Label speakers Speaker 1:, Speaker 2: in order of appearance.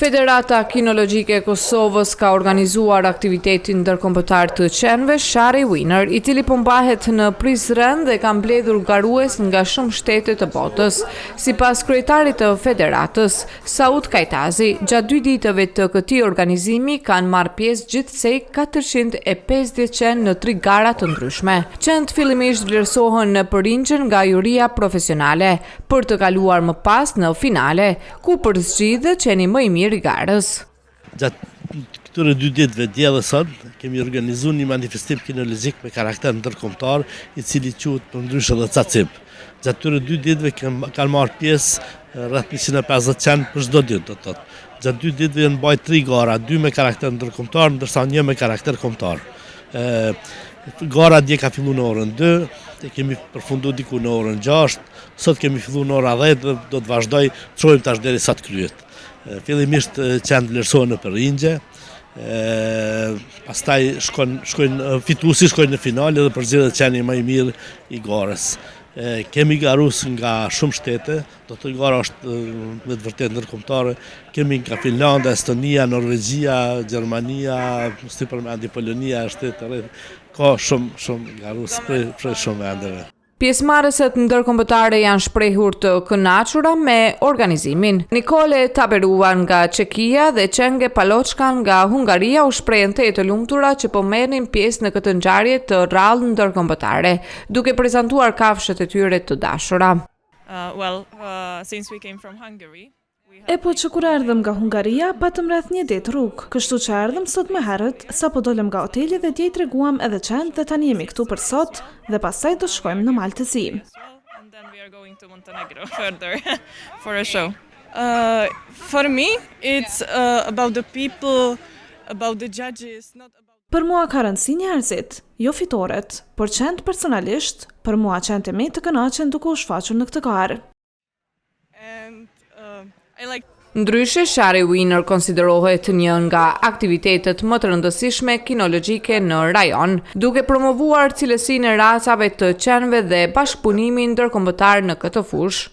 Speaker 1: Federata Kinologjike e Kosovës ka organizuar aktivitetin ndërkombëtar të qenëve Shari Winner, i cili po mbahet në Prizren dhe ka mbledhur garues nga shumë shtete të botës. Sipas kryetarit të federatës, Saud Kajtazi, gjatë 2 ditëve të këtij organizimi kanë marrë pjesë gjithsej 450 qenë në 3 gara të ndryshme. Qenë fillimisht vlerësohen në përrinjën nga juria profesionale, për të kaluar më pas në finale, ku përzgjidhet qeni më i mirë i garës.
Speaker 2: Gjatë këtyre 2 ditëve dje dhe sot, kemi organizuar një manifestim kinologjik me karakter ndërkombëtar, i cili quhet përndryshe dhe Cacip. Gjatë këtyre 2 ditëve kanë marrë pjesë rreth 150 qenë për çdo ditë, do të thotë. Gjatë 2 ditëve janë bajt 3 gara, 2 me karakter ndërkombëtar, ndërsa 1 me karakter kombëtar. Gara dje ka filluar në orën 2, kemi përfunduar diku në orën 6, sot kemi filluar në orën 10 dhe do të vazhdoj të shohim tash derisa të kryhet. Fillimisht qenë vlerësohen në përrinjë, pastaj fituesi shkojnë në finale dhe përzgjedhet qeni më i mirë i garës. Kemi garus nga shumë shtete, do të gara është me të vërtetë ndërkombëtare. Kemi nga Finlanda, Estonia, Norvegjia, Gjermania, si përmendi Polonia, shtete të rreth. Ka shumë garus prej shumë vendeve.
Speaker 1: Pjesëmarrëset ndërkombëtare janë shprehur të kënaqura me organizimin. Nikole Taberua nga Çekia dhe Çenge Paloçka nga Hungaria u shprehen të lumtura që po merrin pjesë në këtë ngjarje të rrallë ndërkombëtare, duke prezantuar kafshët e tyre të dashura.
Speaker 3: Since we came from Hungary,
Speaker 4: Po që kur erdhëm nga Hungaria, patëm rreth 1 ditë rrugë, kështu që erdhëm sot me herët, sa po dolëm nga hoteli dhe dje i treguam edhe qenë dhe tani jemi këtu për sot dhe pastaj do shkojmë në Maltësi.
Speaker 3: and then we are going to Montenegro further for a show. For me, it's about the people, about the judges, not about...
Speaker 4: Për mua ka rëndësi njerëzit, jo fitoret, por qenë personalisht, për mua qenë e mi të kënaqen duke u shfaqur në këtë garë.
Speaker 3: And I like...
Speaker 1: Ndryshe, Shari Winner konsiderohet një nga aktivitetet më të rëndësishme kinologjike në rajon, duke promovuar cilësinë e racave të qenëve dhe bashkëpunimin ndërkombëtar në këtë fushë.